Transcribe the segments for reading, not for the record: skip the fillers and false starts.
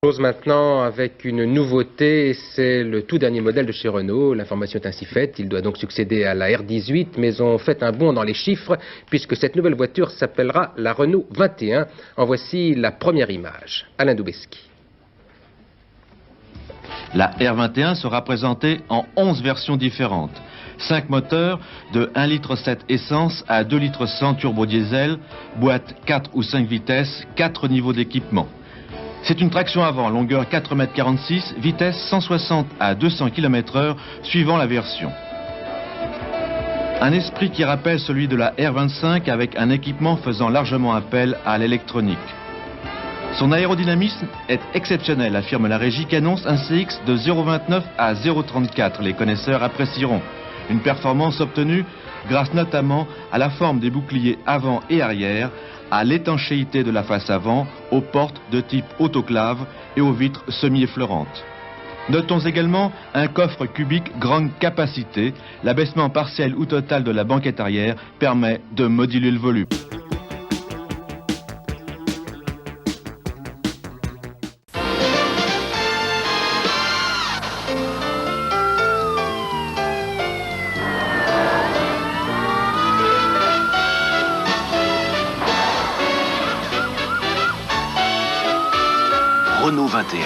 Chose maintenant avec une nouveauté, c'est le tout dernier modèle de chez Renault. L'information est ainsi faite, il doit donc succéder à la R18, mais on fait un bond dans les chiffres puisque cette nouvelle voiture s'appellera la Renault 21. En voici la première image. Alain Doubeski. La R21 sera présentée en 11 versions différentes. 5 moteurs de 1,7 litre essence à 2,1 litres turbo diesel, boîte 4 ou 5 vitesses, 4 niveaux d'équipement. C'est une traction avant, longueur 4,46 m, vitesse 160 à 200 km/h, suivant la version. Un esprit qui rappelle celui de la R25 avec un équipement faisant largement appel à l'électronique. Son aérodynamisme est exceptionnel, affirme la régie qui annonce un CX de 0,29 à 0,34. Les connaisseurs apprécieront. Une performance obtenue grâce notamment à la forme des boucliers avant et arrière, à l'étanchéité de la face avant, aux portes de type autoclave et aux vitres semi-effleurantes. Notons également un coffre cubique grande capacité. L'abaissement partiel ou total de la banquette arrière permet de moduler le volume. Renault 21.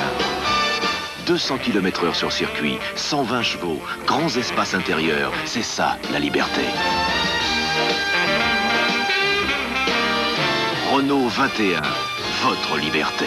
200 km/h sur circuit, 120 chevaux, grands espaces intérieurs, c'est ça la liberté. Renault 21, votre liberté.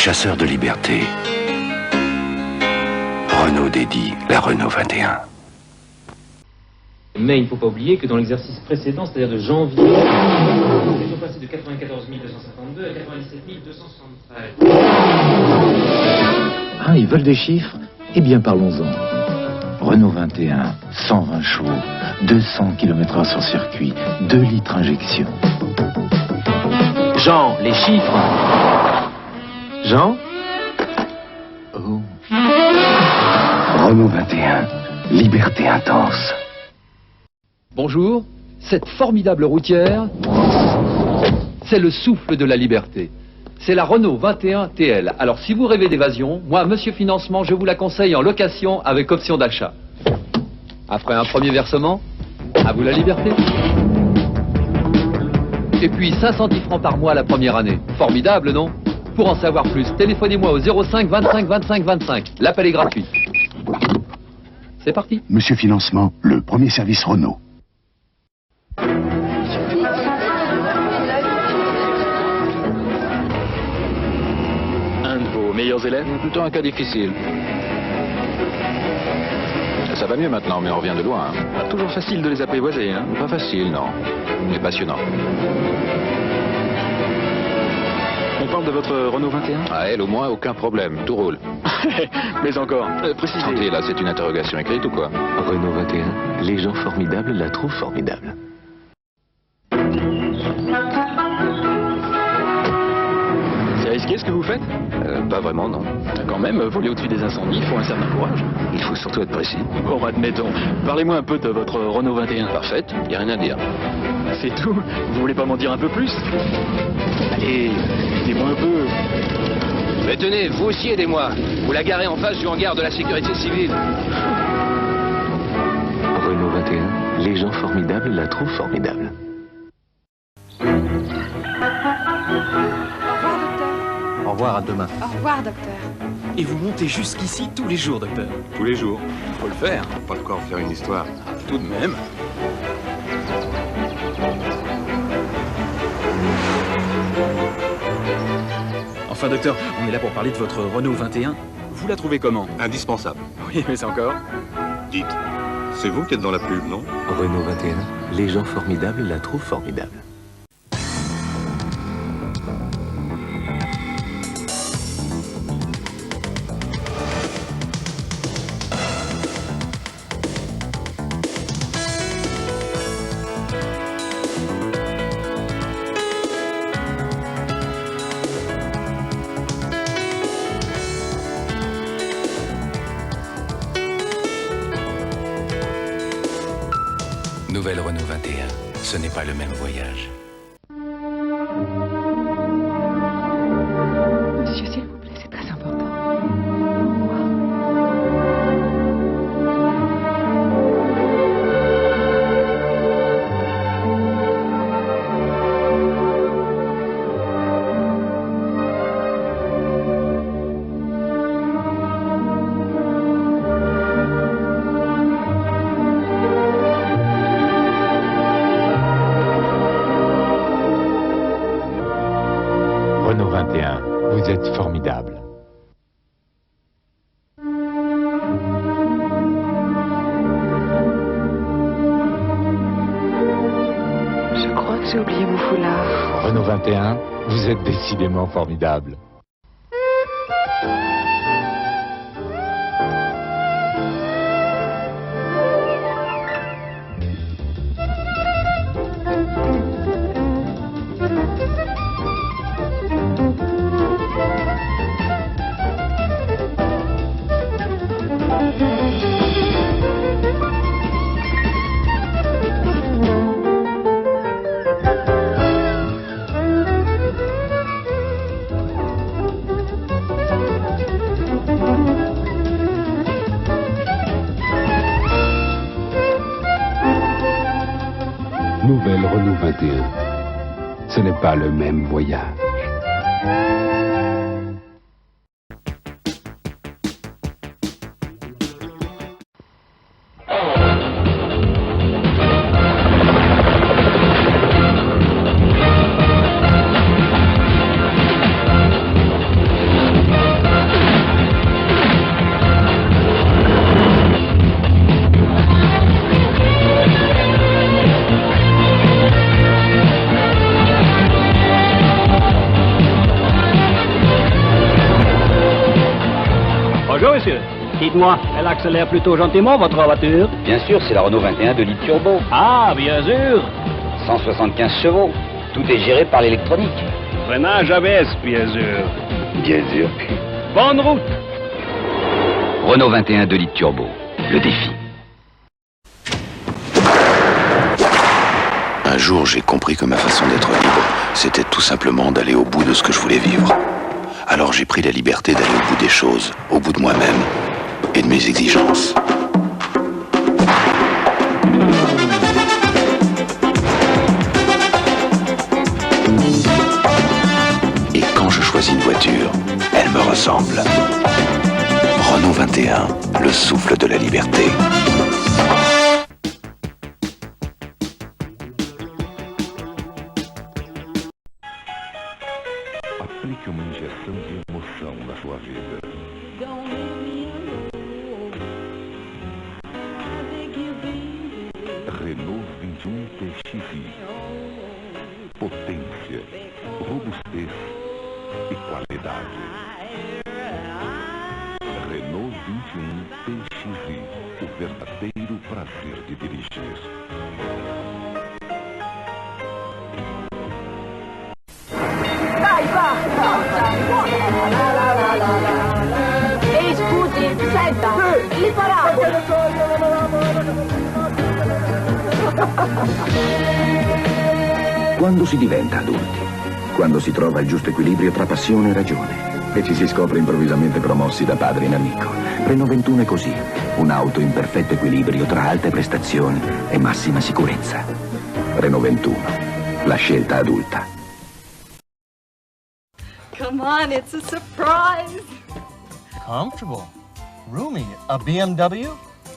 Chasseur de liberté, Renault dédie la Renault 21. Mais il ne faut pas oublier que dans l'exercice précédent, c'est-à-dire de janvier, nous étions passés de 94 252 à 97 273. Ah, ils veulent des chiffres? Eh bien, parlons-en. Renault 21, 120 chevaux, 200 km/h sur circuit, 2 litres injection. Jean, les chiffres. Jean? Oh. Renault 21, liberté intense. Bonjour, cette formidable routière, c'est le souffle de la liberté. C'est la Renault 21 TL. Alors si vous rêvez d'évasion, moi, Monsieur Financement, je vous la conseille en location avec option d'achat. Après un premier versement, à vous la liberté. Et puis 510 francs par mois la première année. Formidable, non? Pour en savoir plus, téléphonez-moi au 05 25 25 25. L'appel est gratuit. C'est parti. Monsieur Financement, le premier service Renault. Un de vos meilleurs élèves? Plutôt un cas difficile. Ça va mieux maintenant, mais on revient de loin. Pas toujours facile de les apprivoiser, hein? Pas facile, non. Mais passionnant. On parle de votre Renault 21? À elle, au moins, aucun problème. Tout roule. Mais encore, précisez. Attendez, là, c'est une interrogation écrite ou quoi? Renault 21, les gens formidables la trouvent formidable. C'est risqué ce que vous faites? Pas vraiment, non. Quand même, voler au-dessus des incendies, il faut un certain courage. Il faut surtout être précis. Bon, admettons. Parlez-moi un peu de votre Renault 21. Parfaite, y a rien à dire. C'est tout? Vous voulez pas m'en dire un peu plus? Allez, aidez-moi un peu. Mais tenez, vous aussi aidez-moi. Vous la garez en face du hangar de la sécurité civile. Renault 21, les gens formidables la trouvent formidable. Au revoir, à demain. Au revoir, docteur. Et vous montez jusqu'ici tous les jours, docteur? Tous les jours. Faut le faire. Pas de quoi en faire une histoire. Tout de même. Enfin, docteur, on est là pour parler de votre Renault 21. Vous la trouvez comment? Indispensable. Oui, mais encore. Dites, c'est vous qui êtes dans la pub, non? Renault 21, les gens formidables la trouvent formidable. Nouvelle Renault 21, ce n'est pas le même voyage. Monsieur, s'il vous plaît, c'est très important. Renault 21, vous êtes formidable. Je crois que j'ai oublié mon foulard. Renault 21, vous êtes décidément formidable. Nouvelle Renault 21. Ce n'est pas le même voyage. Bonjour, monsieur. Dites-moi, elle accélère plutôt gentiment, votre voiture? Bien sûr, c'est la Renault 21 2 litres turbo. Ah, bien sûr. 175 chevaux. Tout est géré par l'électronique. Freinage ABS, bien sûr. Bien sûr. Bonne route. Renault 21 2 litres turbo. Le défi. Un jour, j'ai compris que ma façon d'être libre, c'était tout simplement d'aller au bout de ce que je voulais vivre. Alors j'ai pris la liberté d'aller au bout des choses, au bout de moi-même et de mes exigences. Et quand je choisis une voiture, elle me ressemble. Renault 21, le souffle de la liberté. Aplique uma injeção de emoção na sua vida. Renault 21 TXI. Potência, robustez e qualidade. Renault 21 TXI. O verdadeiro prazer de dirigir. Ehi, scusi, senta, li parabole. Quando si diventa adulti? Quando si trova il giusto equilibrio tra passione e ragione e ci si scopre improvvisamente promossi da padre in amico. Renault 21 è così, un'auto in perfetto equilibrio tra alte prestazioni e massima sicurezza. Renault 21, la scelta adulta. Come on, it's a surprise. Comfortable. Roomy. A BMW?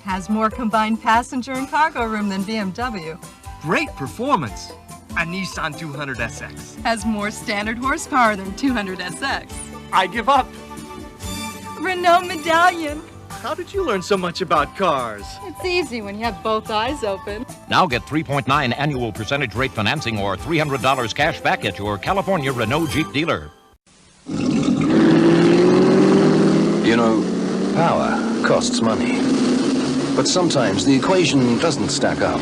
Has more combined passenger and cargo room than BMW. Great performance. A Nissan 200SX. Has more standard horsepower than 200SX. I give up. Renault Medallion. How did you learn so much about cars? It's easy when you have both eyes open. Now get 3.9 annual percentage rate financing or $300 cash back at your California Renault Jeep dealer. You know, power costs money. But sometimes the equation doesn't stack up.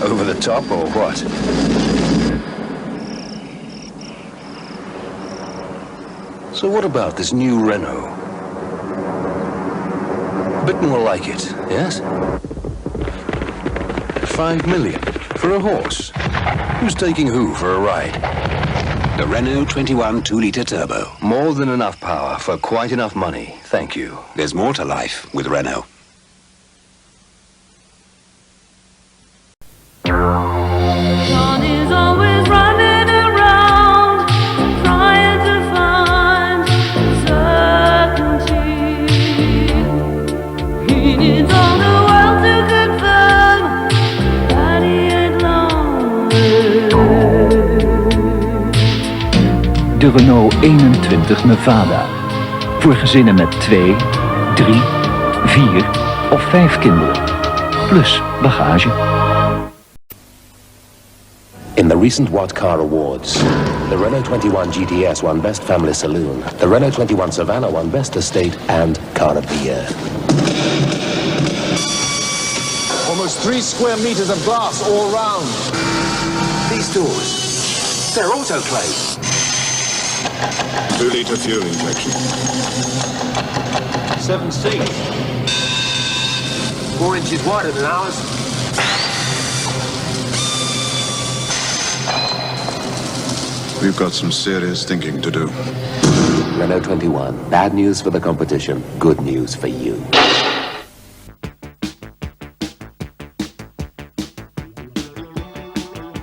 Over the top or what? So what about this new Renault? A bit more like it, yes? 5 million for a horse. Who's taking who for a ride? The Renault 21 2-litre turbo. More than enough power for quite enough money, thank you. There's more to life with Renault. John is always running around, trying to find certainty. He needs all the world to confirm that he ain't lonely. De Renault 21 Nevada. Voor gezinnen met 2, 3, 4 of 5 kinderen. Plus bagage. In the recent What Car Awards, the Renault 21 GTS won Best Family Saloon, the Renault 21 Savannah won Best Estate and Car of the Year. Almost 3 square meters of glass all round. These doors, they're autoclaved. 2-litre fuel injection. 7 seats. 4 inches wider than ours. We've got some serious thinking to do. Renault 21, bad news for the competition, good news for you.